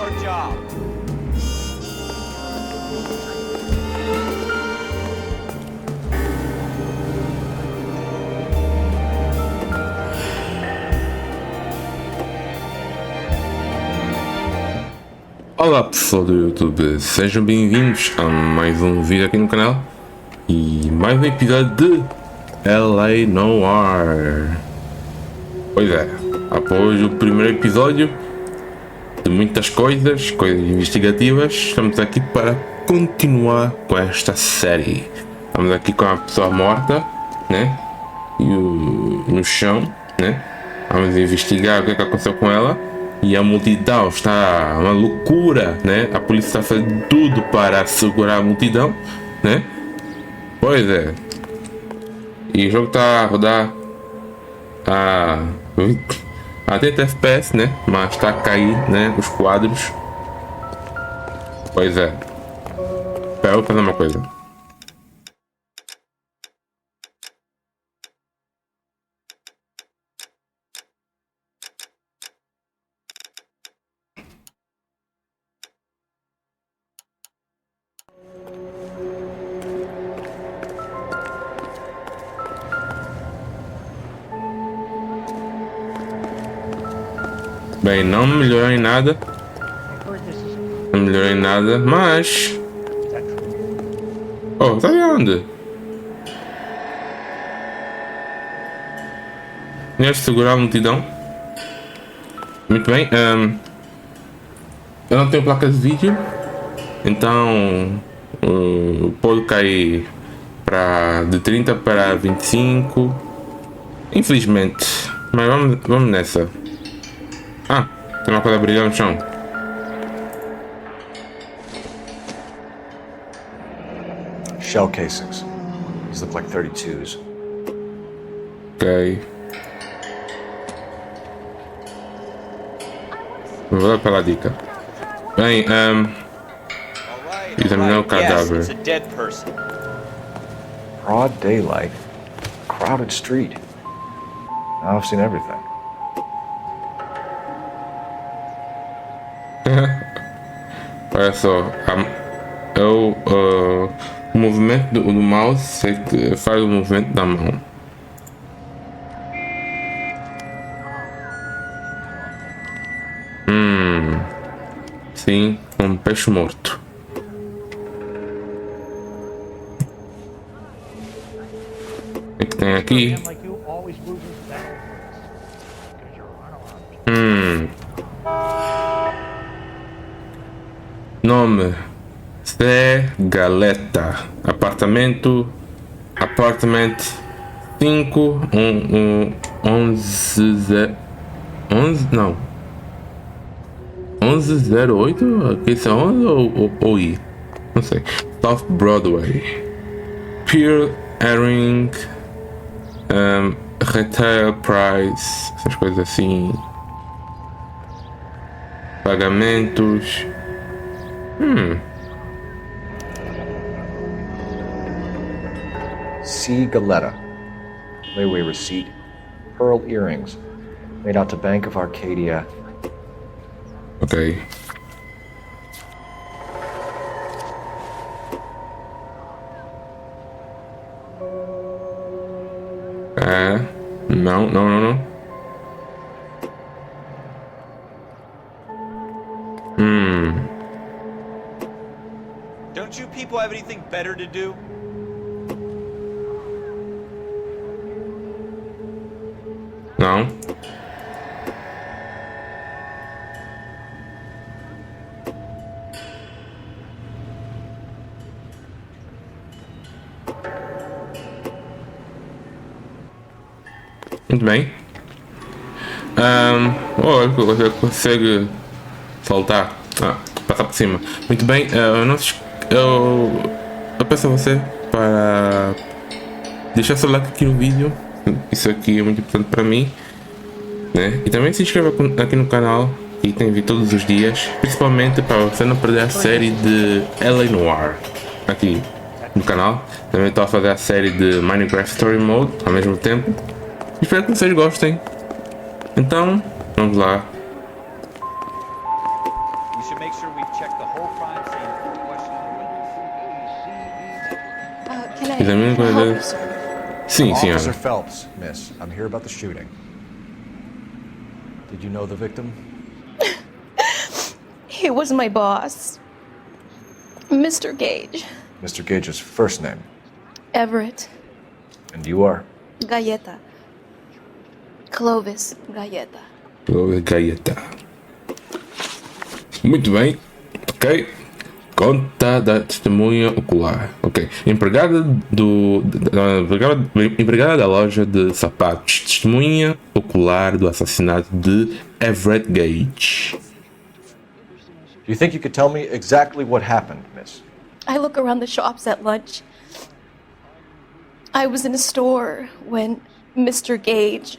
your job. Olá pessoal do YouTube, sejam bem-vindos a mais um vídeo aqui no canal e mais um episódio de Noire. Pois é, após o primeiro episódio de muitas coisas investigativas, estamos aqui para continuar com esta série. Estamos aqui com a pessoa morta, né? E no chão, né? Vamos investigar o que aconteceu com ela. E a multidão está uma loucura, né? A polícia está fazendo tudo para segurar a multidão, né? Pois é. E o jogo está a rodar a 30 FPS, né? Mas está a cair, né? Os quadros. Pois é. Espera, eu vou fazer uma coisa. Bem, não melhorou em nada. Não melhorou em nada, mas... Oh, tá de onde? Tinhas de segurar a multidão. Muito bem. Eu não tenho placa de vídeo. Então... pode cair de 30 para 25. Infelizmente. Mas vamos nessa. Ah, tem uma coisa brilhando no chão. Shell casings. These look like 32s. Ok. Vou dar pela dica. Bem, examinar o cadáver. Yes, it's a dead person. Broad daylight. Crowded street. Now I've seen everything. Olha só, o movimento do mouse faz o movimento da mão. Sim, um peixe morto. O que tem aqui? Nome Galeta, apartamento 5 11 não 1108, aqui isso é 11 ou I, não sei. South Broadway, Pure Airing, Retail Price, essas coisas assim, pagamentos. C. Galetta. Layaway receipt. Pearl earrings. Made out to Bank of Arcadia. Ok. Não. Don't you people have anything better to do? Não. Muito bem. Olha, você consegue saltar. Passar por cima. Muito bem. Eu peço a você para deixar seu like aqui no vídeo. Isso aqui é muito importante para mim, né? E também se inscreva aqui no canal, e tem vídeo todos os dias, principalmente para você não perder a série de Noire aqui no canal. Também estou a fazer a série de Minecraft Story Mode ao mesmo tempo. Espero que vocês gostem. Então, vamos lá. We should check the whole crime scene before questioning the witness. Can I Examine help quando- you, sir? Sim, Officer senhora. Phelps, miss. I'm here about the shooting. Did you know the victim? He was my boss, Mr. Gage. Mr. Gage's first name. Everett And you are? Galleta. Clovis Galleta. Gaieta. Muito bem. Ok. Conta da testemunha ocular. Ok. Empregada da loja de sapatos. Testemunha ocular do assassinato de Everett Gage. Do you think you could tell me exactly what happened, miss? I look around the shops at lunch. I was in a store when Mr. Gage,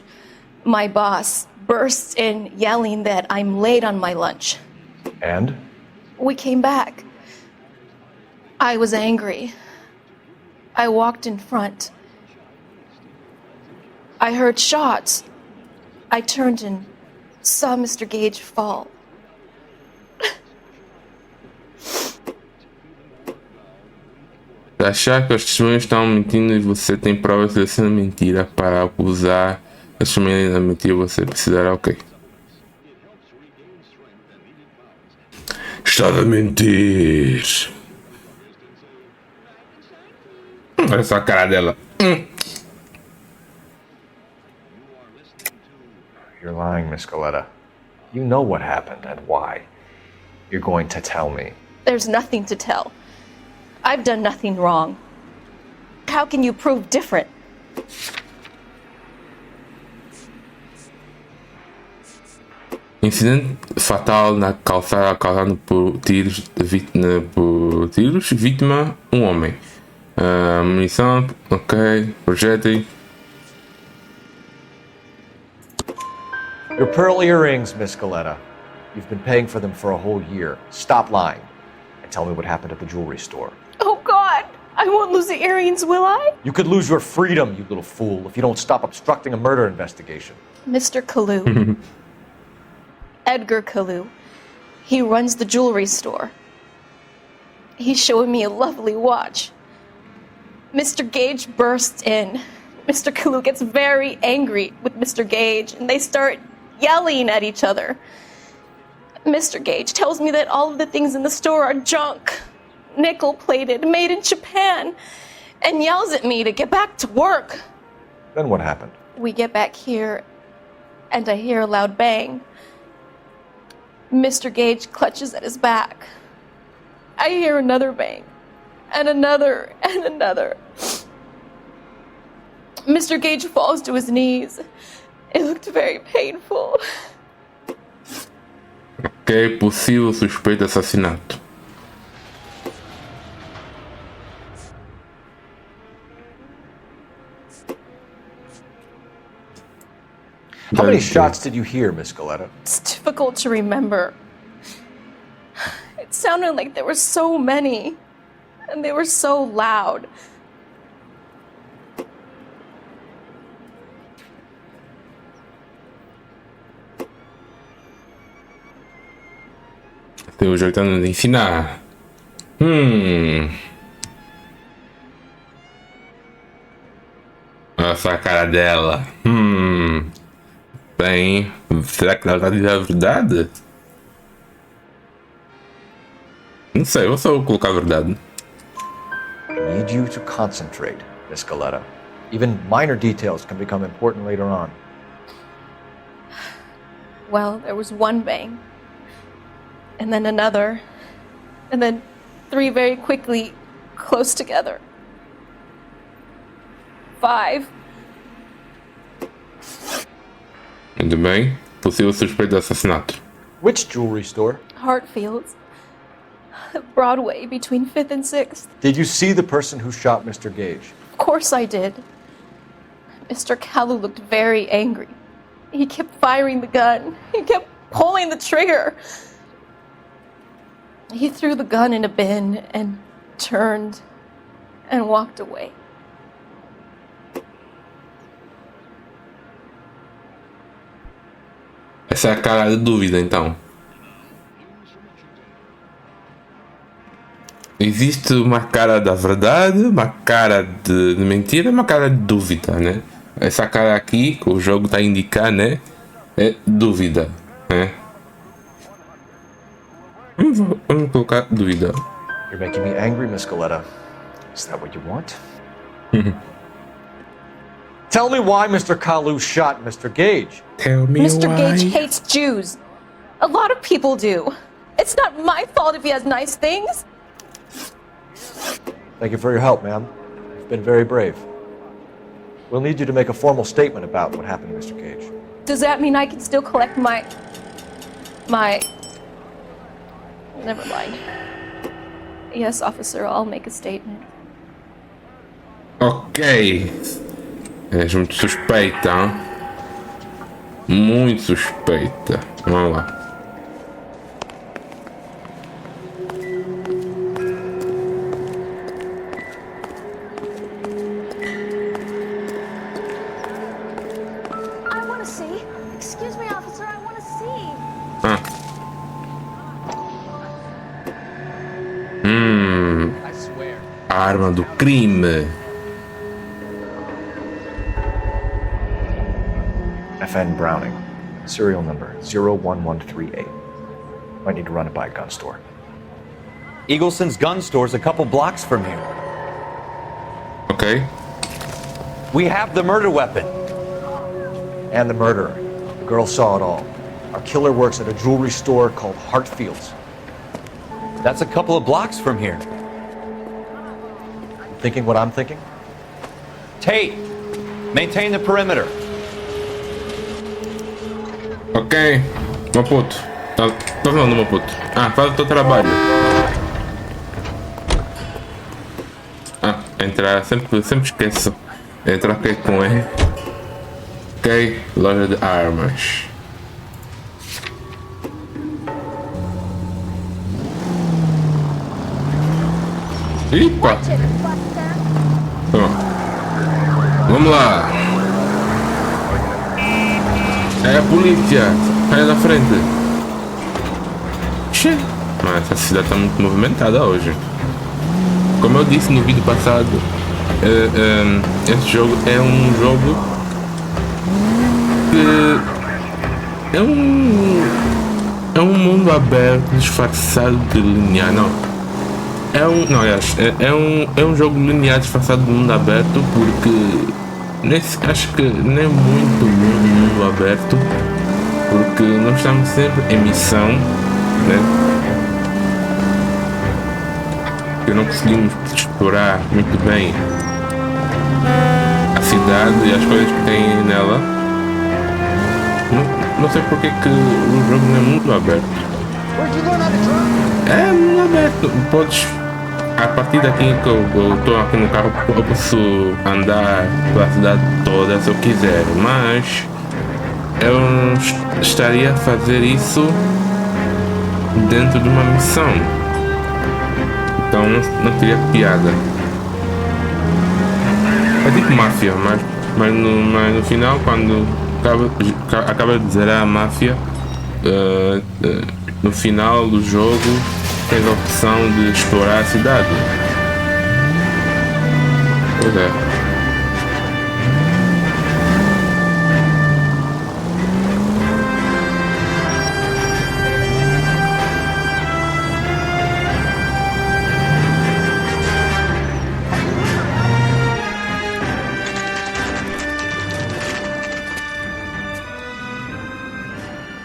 my boss, bursts in yelling that I'm late on my lunch. And? We came back. I was angry. I walked in front. I heard shots. I turned and saw Mr. Gage fall. Se achar que as testemunhas estão mentindo e você tem provas dessa mentira para acusar as testemunhas da mentira, você precisará, ok. Estava a mentir. Olha só a cara dela. You're lying, Miss Coletta. You know what happened and why. You're going to tell me. There's nothing to tell. I've done nothing wrong. How can you prove different? Incidente fatal na calçada causado por tiros, vítima um homem. Munição, ok, projétil. Your pearl earrings, Miss Coletta. You've been paying for them for a whole year. Stop lying and tell me what happened at the jewelry store. Oh God, I won't lose the earrings, will I? You could lose your freedom, you little fool, if you don't stop obstructing a murder investigation. Mr. Kalu. Edgar Kalu. He runs the jewelry store. He's showing me a lovely watch. Mr. Gage bursts in. Mr. Kalu gets very angry with Mr. Gage, and they start yelling at each other. Mr. Gage tells me that all of the things in the store are junk, nickel-plated, made in Japan, and yells at me to get back to work. Then what happened? We get back here, and I hear a loud bang. Mr. Gage clutches at his back. I hear another bang, and another, and another. Mr. Gage falls to his knees. It looked very painful. Ok, possível suspeito de assassinato. How many shots did you hear, Miss Coletta? It's difficult to remember. It sounded like there were so many, and they were so loud. Estou ajeitando de ensinar. Olha só a cara dela. Bem, será que ela está dizendo a verdade? Não sei, eu só vou colocar a verdade. I need you to concentrate, Miss Coletta. Even minor details can become important later on. Well, there was one bang, and then another, and then three very quickly, close together. 5. Muito bem. Possível suspeito de assassinato. Which jewelry store? Hartfield's. Broadway between 5th and 6th. Did you see the person who shot Mr. Gage? Of course I did. Mr. Kalu looked very angry. He kept firing the gun. He kept pulling the trigger. He threw the gun in a bin and turned and walked away. Essa é a cara de dúvida, então. existe uma cara da verdade, uma cara de mentira, uma cara de dúvida, né? Essa cara aqui que o jogo está a indicar, né? É dúvida, né? Vamos colocar dúvida. You're making me angry, Miss Coletta. Is that what you want? Tell me why Mr. Kalu shot Mr. Gage. Tell me Mr. why. Gage hates Jews. A lot of people do. It's not my fault if he has nice things. Thank you for your help, ma'am. You've been very brave. We'll need you to make a formal statement about what happened to Mr. Gage. Does that mean I can still collect my... Never mind. Yes, officer, I'll make a statement. Ok. És muito suspeita, hein? Muito suspeita. Vamos lá. I want to see. Excuse me, officer, I want to see. Ah. I swear. A arma do crime. FN Browning. Serial number 01138. Might need to run it by a gun store. Eagleson's gun store's a couple blocks from here. Ok. We have the murder weapon. And the murderer. The girl saw it all. Our killer works at a jewelry store called Hartfield's. That's a couple of blocks from here. Thinking what I'm thinking? Tate, maintain the perimeter. Ok. Meu puto. Tá falando, meu puto. Ah, faz o teu trabalho. Ah, entrar. Sempre esqueço. Entrar aqui com ele. Ok. Loja de armas. Epa! Pronto. Vamos lá. É a polícia. Sai da frente. Xê. Mas essa cidade está muito movimentada hoje. Como eu disse no vídeo passado, esse jogo é um jogo que é um mundo aberto disfarçado de linear. É um jogo linear disfarçado de mundo aberto, porque acho que nem muito mundo aberto, porque nós estamos sempre em missão, né? Que não conseguimos explorar muito bem a cidade e as coisas que tem nela. Não sei porque que o jogo não é mundo aberto. É mundo aberto. Podes, a partir daqui que eu estou aqui no carro, eu posso andar pela cidade toda se eu quiser, mas eu não estaria a fazer isso dentro de uma missão. Então não teria piada. É tipo máfia, mas no final, quando acaba de zerar a máfia, no final do jogo tens a opção de explorar a cidade. Pois é.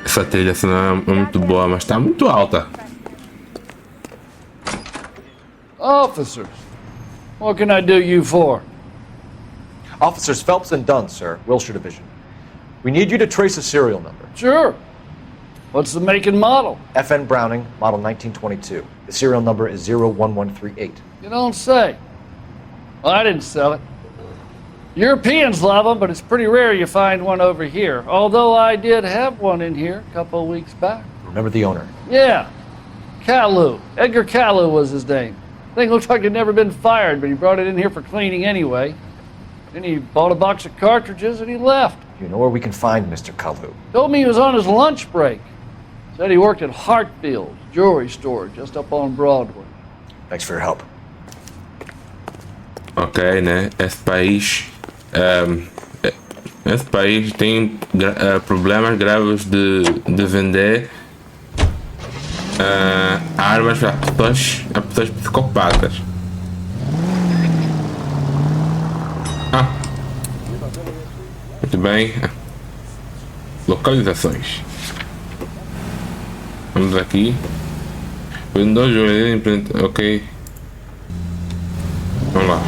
Essa trilha sonora é muito boa, mas está muito alta. Officers, what can I do you for? Officers Phelps and Dunn, sir, Wilshire Division. We need you to trace a serial number. Sure. What's the make and model? FN Browning, model 1922. The serial number is 01138. You don't say. Well, I didn't sell it. Europeans love them, but it's pretty rare you find one over here. Although I did have one in here a couple of weeks back. Remember the owner? Yeah. Kalu. Edgar Kalu was his name. Thing looked like he'd never been fired, but he brought it in here for cleaning anyway. Then he bought a box of cartridges and he left. You know where we can find Mr. Kalu? Told me he was on his lunch break. Said he worked at Hartfield's jewelry store just up on Broadway. Thanks for your help. Ok, né? Esse país tem problemas graves de vender armas a pessoas psicopatas. Muito bem. Localizações. Vamos aqui. Vendedor de ok. Vamos lá.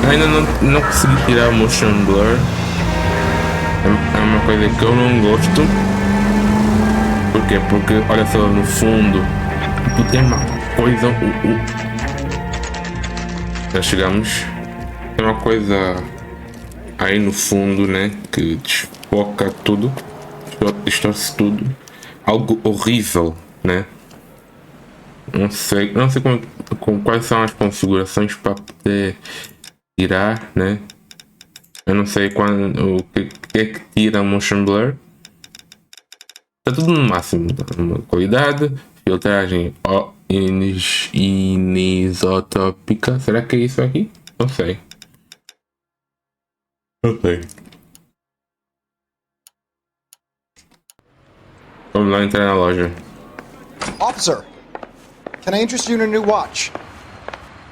Ainda não consegui tirar o motion blur. É uma coisa que eu não gosto. Por quê? Porque olha só no fundo. Tipo, tem uma coisa. Já chegamos. Tem uma coisa aí no fundo, né? Que desfoca tudo. Distorce tudo. Algo horrível, né? Não sei quais são as configurações para poder tirar, né? Eu não sei o que é que tira motion blur. Está tudo no máximo, qualidade, filtragem anisotópica. Será que é isso aqui? Não sei. Ok. Vamos lá entrar na loja. Officer, can I interest you in a new watch?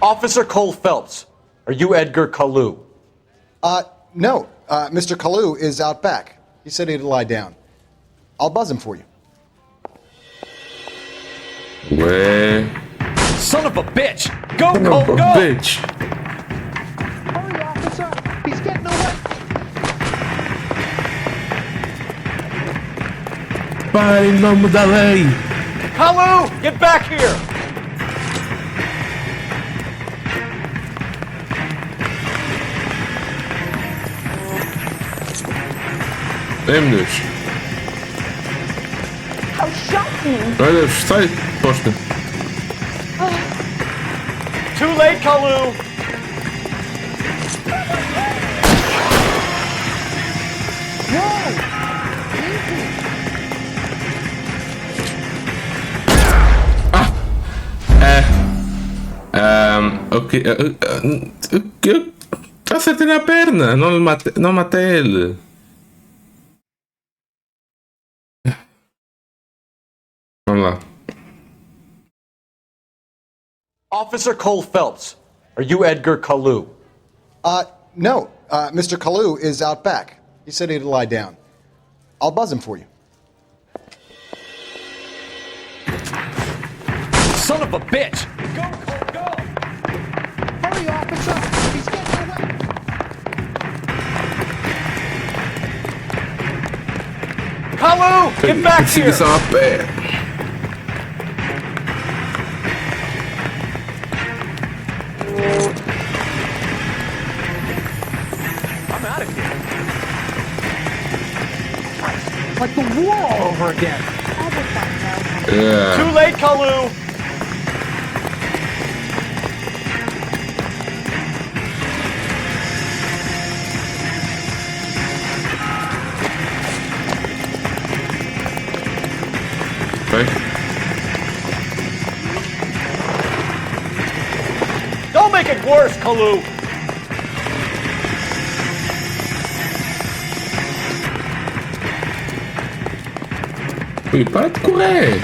Officer Cole Phelps, are you Edgar Kalu? No. Mr. Kalu is out back. He said he'd lie down. I'll buzz him for you. Ué. Son of a bitch! Go, Son Cole, of a go! bitch. Hurry, officer! He's getting away! Para em nome da lei. Kalu, get back here! Ai meu Deus. How shocking! Meu Deus, sai, posta. Too late, Kalu! Ok. Eu acertei na perna, não matei ele. Vamos lá. Officer Cole Phelps, are you Edgar Kalu? No. Mr. Kalu is out back. He said he'd lie down. I'll buzz him for you. Son of a bitch! Go, Cole, go! Hurry, officer! He's getting away! Kalu, get back here! Perseguição a pé. I'm out of here. Like the war all over again! Too late, Kalu! Vai. Don't make it worse, Kalu! Ui, para de correr.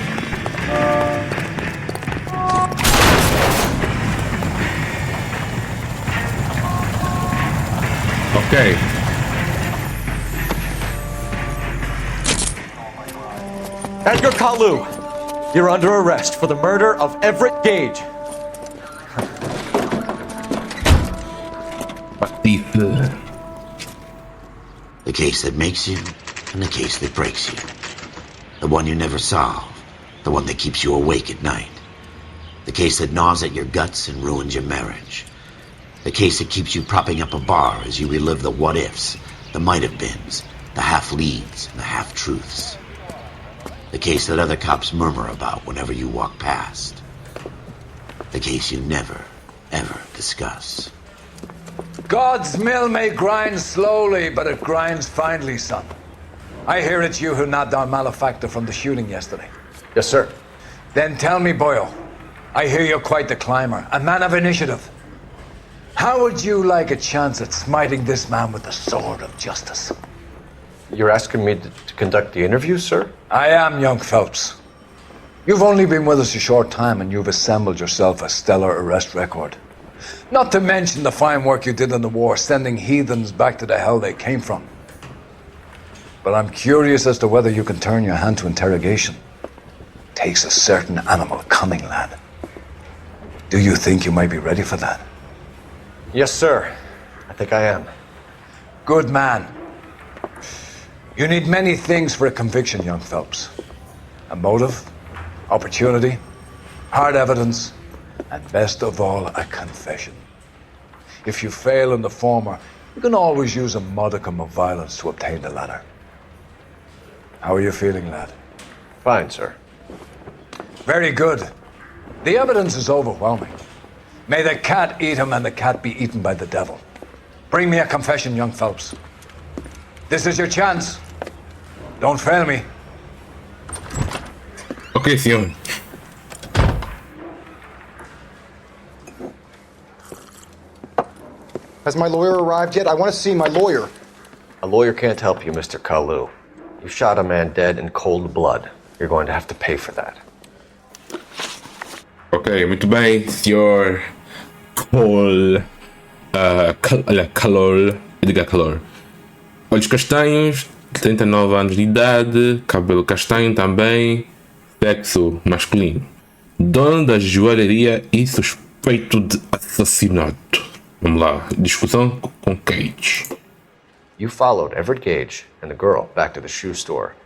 Ok. Edgar Kalu, you're under arrest for the murder of Everett Gage. Patife. The case that makes you, and the case that breaks you. The one you never solve, the one that keeps you awake at night. The case that gnaws at your guts and ruins your marriage. The case that keeps you propping up a bar as you relive the what-ifs, the might-have-beens, the half-leads, and the half-truths. The case that other cops murmur about whenever you walk past. The case you never, ever discuss. God's mill may grind slowly, but it grinds finely, son. I hear it's you who nabbed our malefactor from the shooting yesterday. Yes, sir. Then tell me, Boyle, I hear you're quite the climber, a man of initiative. How would you like a chance at smiting this man with the sword of justice? You're asking me to conduct the interview, sir? I am, young Phelps. You've only been with us a short time and you've assembled yourself a stellar arrest record. Not to mention the fine work you did in the war, sending heathens back to the hell they came from. But I'm curious as to whether you can turn your hand to interrogation. Takes a certain animal cunning, lad. Do you think you might be ready for that? Yes, sir. I think I am. Good man. You need many things for a conviction, young Phelps. A motive, opportunity, hard evidence, and best of all, a confession. If you fail in the former, you can always use a modicum of violence to obtain the latter. How are you feeling, lad? Fine, sir. Very good. The evidence is overwhelming. May the cat eat him and the cat be eaten by the devil. Bring me a confession, young Phelps. This is your chance. Don't fail me. Ok, senhor. Has my lawyer arrived yet? I want to see my lawyer. A lawyer can't help you, Mr. Kalu. You shot a man dead in cold blood. You're going to have to pay for that. Ok, muito bem, senhor Cole. Calor. Diga calor. Olhos castanhos, 39 anos de idade, cabelo castanho também, sexo masculino. Dono da joalheria e suspeito de assassinato. Vamos lá, discussão com Gage. You followed Everett Gage and the girl back to the shoe store.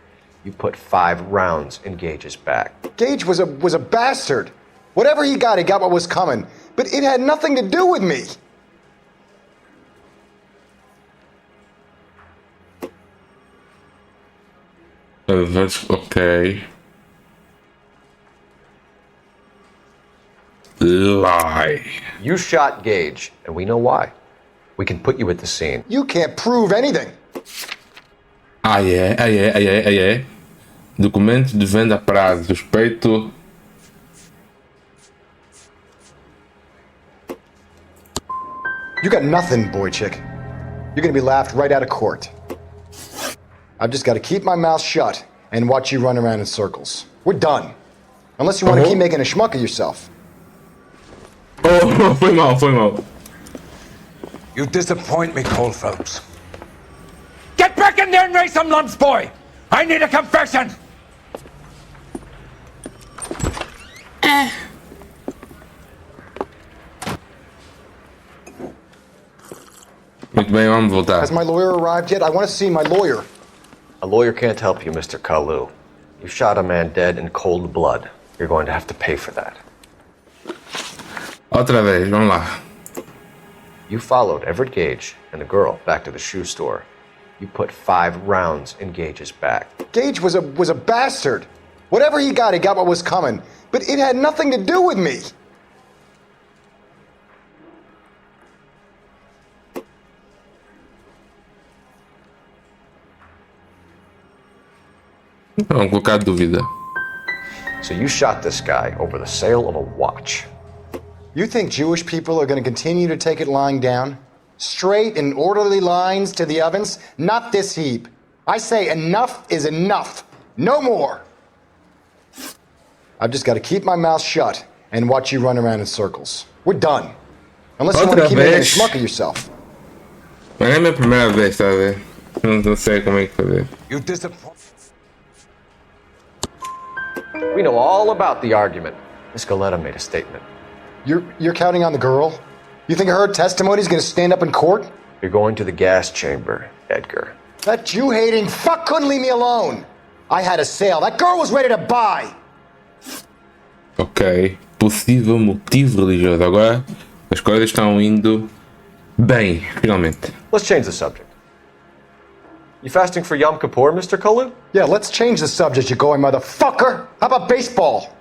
You put 5 rounds in Gage's back. Gage was a bastard. Whatever he got what was coming. But it had nothing to do with me. That's okay. Lie. You shot Gage, and we know why. We can put you at the scene. You can't prove anything. É. Documento de venda a prazo. Suspeito. You got nothing, boy chick. You're gonna be laughed right out of court. I've just got to keep my mouth shut and watch you run around in circles. We're done. Unless you want to keep making a schmuck of yourself. Oh, foi mal. You disappoint me, Cole Phelps. Get back in there and raise some lumps, boy! I need a confession! Muito bem, vamos voltar. Has my lawyer arrived yet? I want to see my lawyer. A lawyer can't help you, Mr. Kalu. You shot a man dead in cold blood. You're going to have to pay for that. Outra vez, vamos lá. You followed Everett Gage and the girl back to the shoe store. You put 5 rounds in Gage's back. Gage was a bastard. Whatever he got what was coming. But it had nothing to do with me. Vamos colocar dúvida. So you shot this guy over the sale of a watch. You think Jewish people are going to continue to take it lying down? Straight and orderly lines to the ovens? Not this heap. I say enough is enough. No more. I've just got to keep my mouth shut and watch you run around in circles. We're done. Unless you want to keep making a schmuck of yourself. Mas é a minha primeira vez, tá a ver? Não sei como é que fazer. You disappoint. We know all about the argument. Miss Galetta made a statement. You're counting on the girl? You think her testimony's going to stand up in court? You're going to the gas chamber, Edgar. That Jew-hating fuck couldn't leave me alone. I had a sale. That girl was ready to buy. Ok. Possível motivo religioso. Agora as coisas estão indo bem, finalmente. Let's change the subject. You fasting for Yom Kippur, Mr. Kalu? Yeah, let's change the subject, you going motherfucker. How about baseball?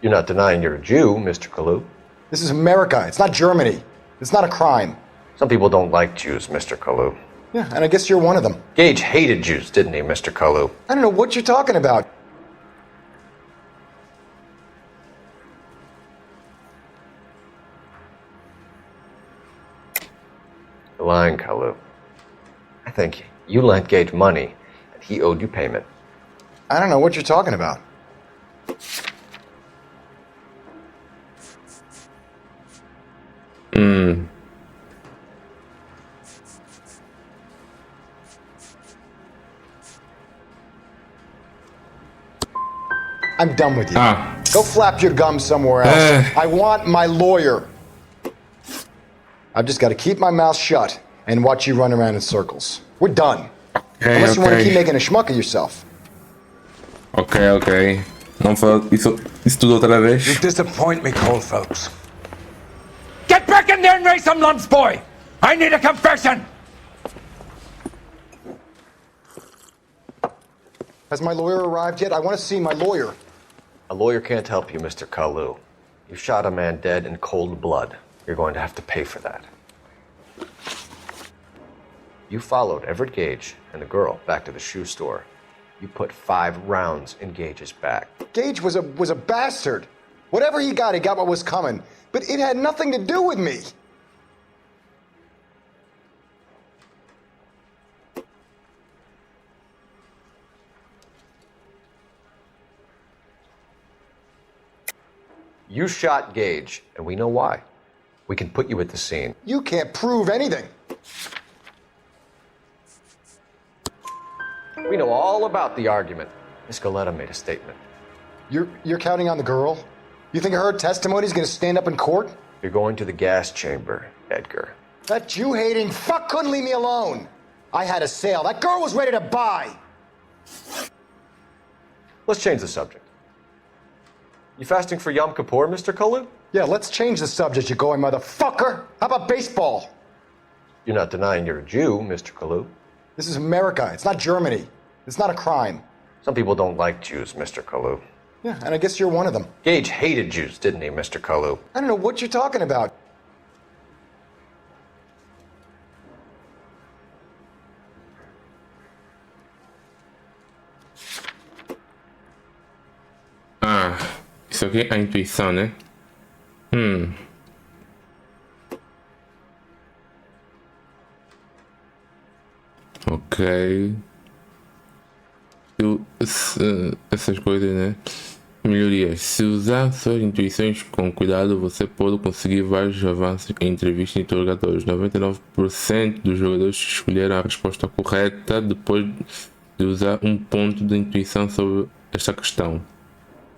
You're not denying you're a Jew, Mr. Kalu. This is America. It's not Germany. It's not a crime. Some people don't like Jews, Mr. Kalu. Yeah, and I guess you're one of them. Gage hated Jews, didn't he, Mr. Kalu? I don't know what you're talking about. You're lying, Kalu. I think you lent Gage money, and he owed you payment. I don't know what you're talking about. I'm done with you. Go flap your gums somewhere else. I want my lawyer. I've just got to keep my mouth shut and watch you run around in circles. We're done. Unless you want to keep making a schmuck of yourself. Ok. Não fala isso tudo outra vez. You disappoint me, Cole Phelps. Get back in there and raise some lumps, boy! I need a confession! Has my lawyer arrived yet? I want to see my lawyer. A lawyer can't help you, Mr. Kalu. You shot a man dead in cold blood. You're going to have to pay for that. You followed Everett Gage and the girl back to the shoe store. You put 5 rounds in Gage's back. Gage was a bastard. Whatever he got what was coming. But it had nothing to do with me. You shot Gage, and we know why. We can put you at the scene. You can't prove anything. We know all about the argument. Miss Goleta made a statement. You're counting on the girl? You think her testimony is going to stand up in court? You're going to the gas chamber, Edgar. That Jew-hating fuck couldn't leave me alone. I had a sale. That girl was ready to buy. Let's change the subject. You fasting for Yom Kippur, Mr. Kalu? Yeah, let's change the subject, you going motherfucker. How about baseball? You're not denying you're a Jew, Mr. Kalu. This is America. It's not Germany. It's not a crime. Some people don't like Jews, Mr. Kalu. Yeah, and I guess you're one of them. Gage hated Jews, didn't he, Mr. Kalu? I don't know what you're talking about. Isso aqui é a intuição, né? Ok. Essas coisas, né? Melhorias. Se usar suas intuições com cuidado, você pode conseguir vários avanços em entrevistas e interrogatórios. 99% dos jogadores escolheram a resposta correta depois de usar um ponto de intuição sobre esta questão.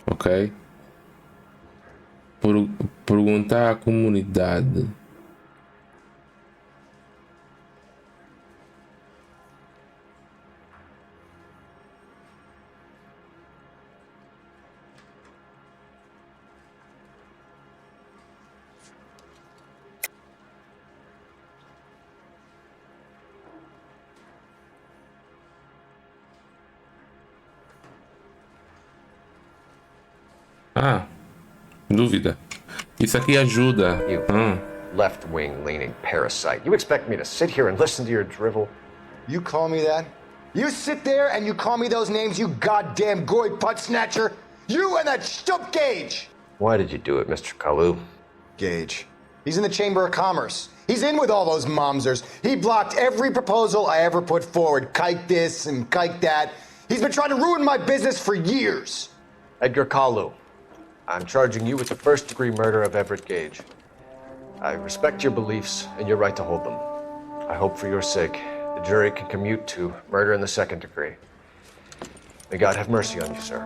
Ok? Perguntar à comunidade. Dúvida. Isso aqui ajuda. You left-wing leaning parasite. You expect me to sit here and listen to your drivel? You call me that? You sit there and you call me those names, you goddamn goy putt snatcher? You and that stup Gage! Why did you do it, Mr. Kalu? Gage. He's in the Chamber of Commerce. He's in with all those momsers. He blocked every proposal I ever put forward. Kike this and kike that. He's been trying to ruin my business for years. Edgar Kalu, I'm charging you with the first-degree murder of Everett Gage. I respect your beliefs and your right to hold them. I hope for your sake the jury can commute to murder in the second degree. May God have mercy on you, sir.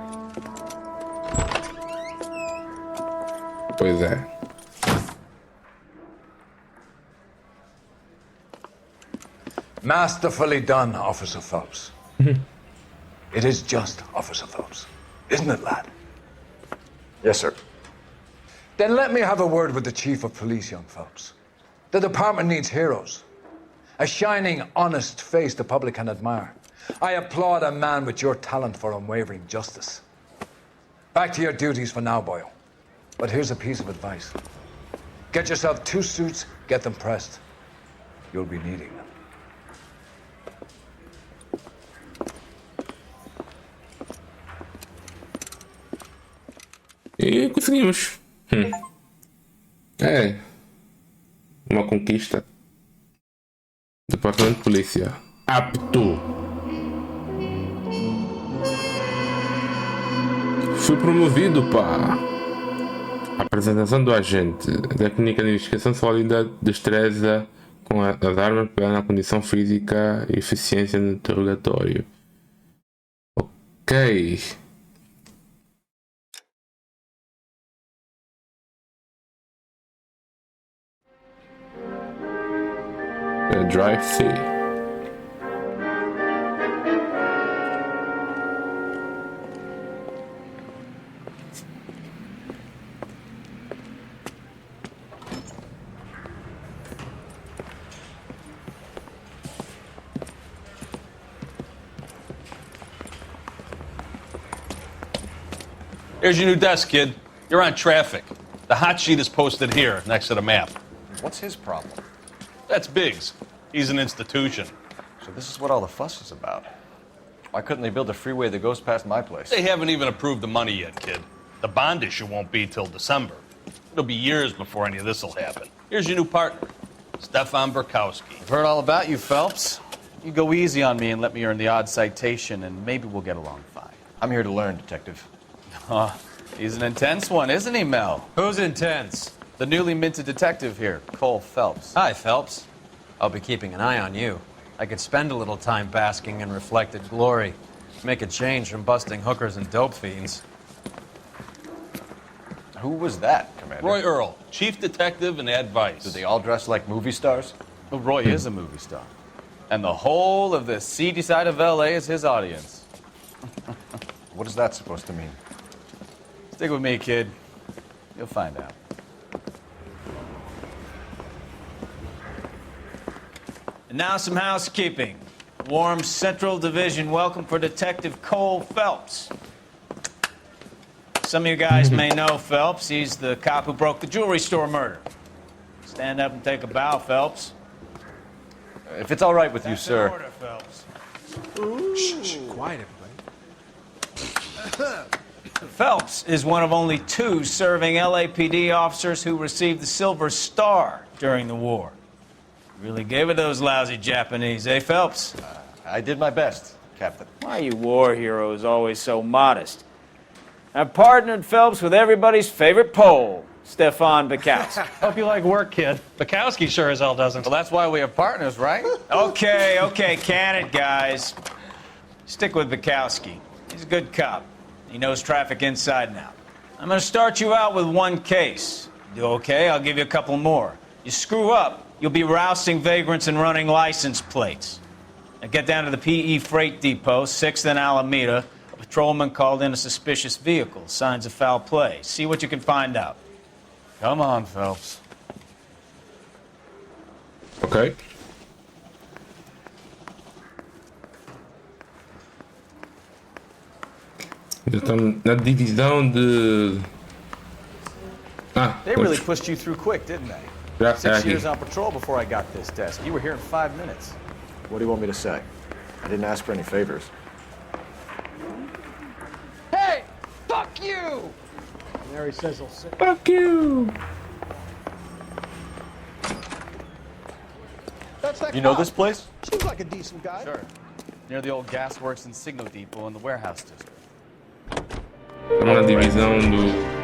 Pois é. Masterfully done, Officer Phelps. It is just Officer Phelps, isn't it, lad? Yes, sir. Then let me have a word with the Chief of Police, young Phelps. The department needs heroes. A shining, honest face the public can admire. I applaud a man with your talent for unwavering justice. Back to your duties for now, boyo. But here's a piece of advice. Get yourself 2 suits, get them pressed. you'll be needing them. E conseguimos. É. Uma conquista. Departamento de Polícia. Apto. Fui promovido, pá. Apresentação do agente. A técnica de investigação sólida, destreza com as armas pegando a condição física e eficiência no interrogatório. Ok. Drive-C. Here's your new desk, kid. You're on traffic. The hot sheet is posted here, next to the map. What's his problem? That's Biggs. He's an institution. So this is what all the fuss is about. Why couldn't they build a freeway that goes past my place? They haven't even approved the money yet, kid. The bond issue won't be till December. It'll be years before any of this will happen. Here's your new partner, Stefan Burkowski. I've heard all about you, Phelps. You go easy on me and let me earn the odd citation, and maybe we'll get along fine. I'm here to learn, Detective. Oh, he's an intense one, isn't he, Mel? Who's intense? The newly minted detective here, Cole Phelps. Hi, Phelps. I'll be keeping an eye on you. I could spend a little time basking in reflected glory. Make a change from busting hookers and dope fiends. Who was that, Commander? Roy Earl, chief detective and advice. Do they all dress like movie stars? Well, Roy is a movie star. And the whole of the seedy side of L.A. is his audience. What is that supposed to mean? Stick with me, kid. You'll find out. And now some housekeeping. Warm Central Division welcome for Detective Cole Phelps. Some of you guys may know Phelps. He's the cop who broke the jewelry store murder. Stand up and take a bow, Phelps. If it's all right with you, That's sir. in order, Phelps. Shh, quiet, everybody. Phelps is one of only 2 serving LAPD officers who received the Silver Star during the war. Really gave it those lousy Japanese, eh, Phelps? I did my best, Captain. Why are you war heroes always so modest? I've partnered Phelps with everybody's favorite Pole, Stefan Burkowski. Hope you like work, kid. Bukowski sure as hell doesn't. Well, that's why we have partners, right? Okay, can it, guys. Stick with Burkowski. He's a good cop. He knows traffic inside and out. I'm gonna start you out with 1 case. Do okay? I'll give you a couple more. You screw up, you'll be rousting vagrants and running license plates. Now get down to the PE Freight Depot, 6th and Alameda. A patrolman called in a suspicious vehicle. Signs of foul play. See what you can find out. Come on, Phelps. Ok. Já estamos na divisão de. They really pushed you through quick, didn't they? Já 6 aqui. years on patrol before I got this desk. You were here in 5 minutes. What do you want me to say? I didn't ask for any favors. Hey! Fuck you! There he says he'll sit. Fuck you! That's that You know cop. this place? Seems like a decent guy. Sure. Near the old gasworks and signal depot in the warehouse district. Estamos na divisão do.